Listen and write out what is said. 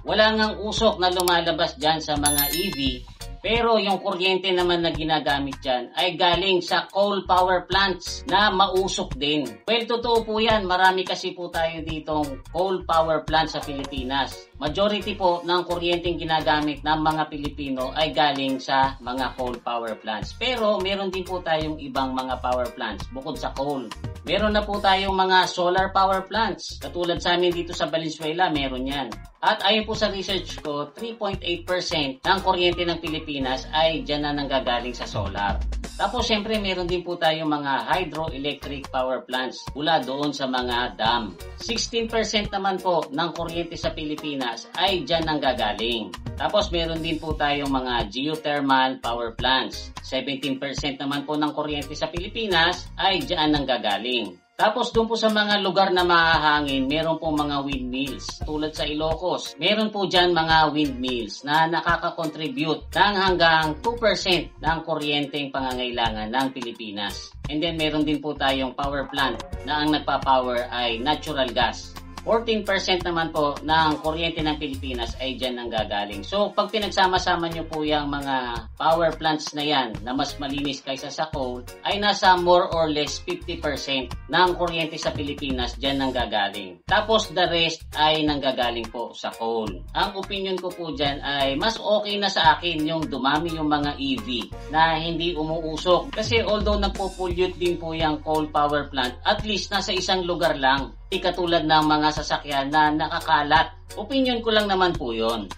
wala ngang usok na lumalabas dyan sa mga EV. Pero yung kuryente naman na ginagamit dyan ay galing sa coal power plants na mausok din. Well, totoo po yan. Marami kasi po tayo ditong coal power plants sa Pilipinas. Majority po ng kuryenteng ginagamit ng mga Pilipino ay galing sa mga coal power plants. Pero meron din po tayong ibang mga power plants bukod sa coal. Meron na po tayong mga solar power plants. Katulad sa amin dito sa Valenzuela, meron yan. At ayon po sa research ko, 3.8% ng kuryente ng Pilipinas ay dyan na nanggagaling sa solar. Tapos syempre meron din po tayong mga hydroelectric power plants mula doon sa mga dam. 16% naman po ng kuryente sa Pilipinas ay dyan nanggagaling. Tapos meron din po tayong mga geothermal power plants. 17% naman po ng kuryente sa Pilipinas ay dyan nanggagaling. Tapos doon po sa mga lugar na mahahangin, meron po mga windmills. Tulad sa Ilocos, meron po dyan mga windmills na nakaka-contribute ng hanggang 2% ng kuryenteng pangangailangan ng Pilipinas. And then meron din po tayong power plant na ang nagpa-power ay natural gas. 14% naman po ng kuryente ng Pilipinas ay dyan nanggagaling. So, pag pinagsama-sama nyo po yung mga power plants na yan na mas malinis kaysa sa coal, ay nasa more or less 50% ng kuryente sa Pilipinas dyan nanggagaling. Tapos, the rest ay nanggagaling po sa coal. Ang opinion ko po dyan ay mas okay na sa akin yung dumami yung mga EV na hindi umuusok. Kasi although nagpo-pollute din po yung coal power plant, at least nasa isang lugar lang. Katulad ng mga sasakyan na nakakalat. Opinion ko lang naman po yon.